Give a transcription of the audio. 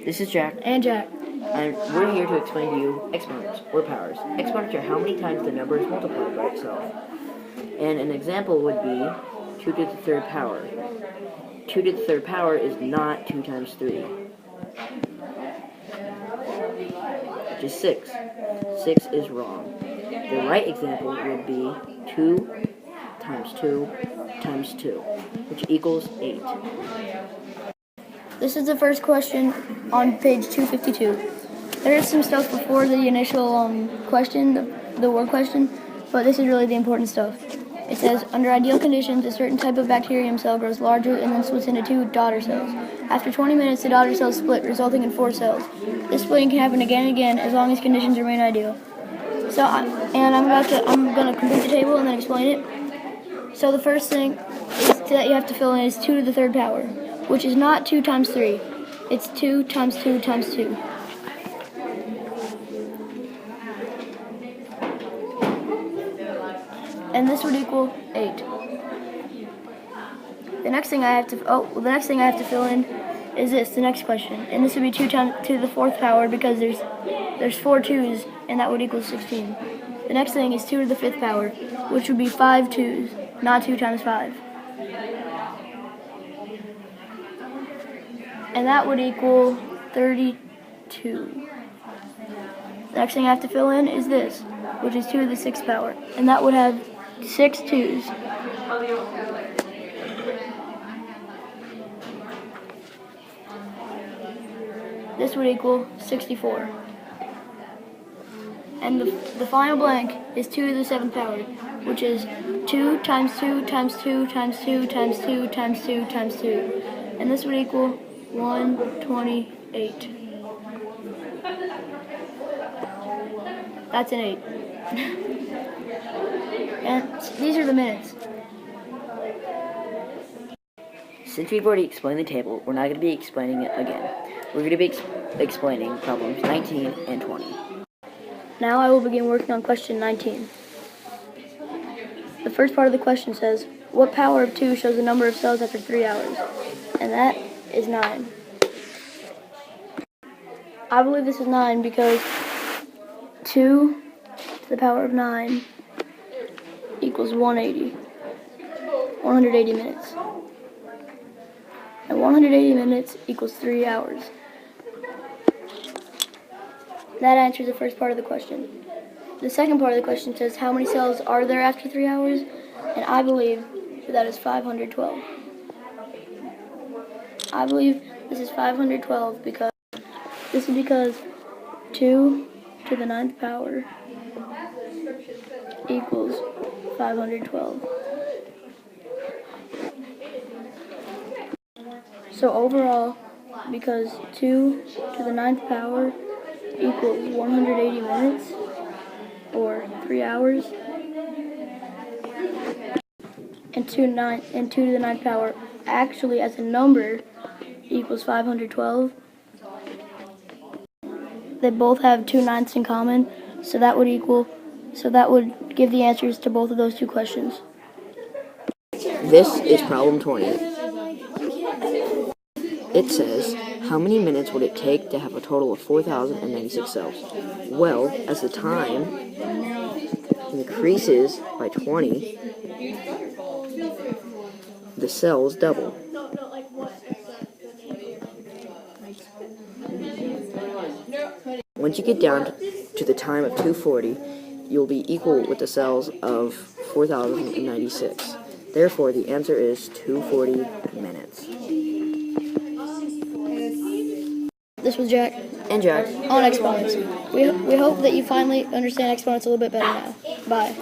This is Jack. And Jack. And we're here to explain to you exponents, or powers. Exponents are how many times the number is multiplied by itself. And an example would be 2 to the third power. 2 to the third power is not 2 times 3, which is 6. 6 is wrong. The right example would be 2 times 2 times 2, which equals 8. This is the first question on page 252. There is some stuff before the initial question, the word question, but this is really the important stuff. It says, under ideal conditions, a certain type of bacterium cell grows larger and then splits into 2 daughter cells. After 20 minutes, the daughter cells split, resulting in 4 cells. This splitting can happen again and again as long as conditions remain ideal. So, I'm gonna complete the table and then explain it. So the first thing that you have to fill in is 2 to the third power, which is not 2 times 3. It's 2 times 2 times 2. And this would equal 8. The next thing I have to fill in is this, the next question. And this would be 2 to the fourth power because there's 4 2's, and that would equal 16. The next thing is 2 to the fifth power, which would be 5 2's, not 2 times 5. And that would equal 32. The next thing I have to fill in is this, which is 2 to the sixth power, and that would have 6 2's. This would equal 64. And the final blank is 2 to the seventh power, which is 2 times 2 times 2 times 2 times 2 times 2 times 2. And this would equal 128. That's an 8. And these are the minutes. Since we've already explained the table, we're not going to be explaining it again. We're going to be explaining problems 19 and 20. Now I will begin working on question 19. The first part of the question says, what power of 2 shows the number of cells after 3 hours? And that is 9. I believe this is 9 because 2 to the power of 9 equals 180 minutes. And 180 minutes equals 3 hours. That answers the first part of the question. The second part of the question says, how many cells are there after 3 hours? And I believe that is 512. I believe this is 512 because 2 to the 9th power equals 512. So overall, because 2 to the 9th power equals 180 minutes, or 3 hours, and 2 to the 9th power actually as a number equals 512. They both have 2 ninths in common, so that would give the answers to both of those 2 questions. This is problem 20. It says, how many minutes would it take to have a total of 4,096 cells? Well, as the time increases by 20, the cells double. Once you get down to the time of 240, you'll be equal with the cells of 4,096. Therefore, the answer is 240 minutes. This was Jack. And Jack. On Exponents. We hope that you finally understand Exponents a little bit better now. Bye.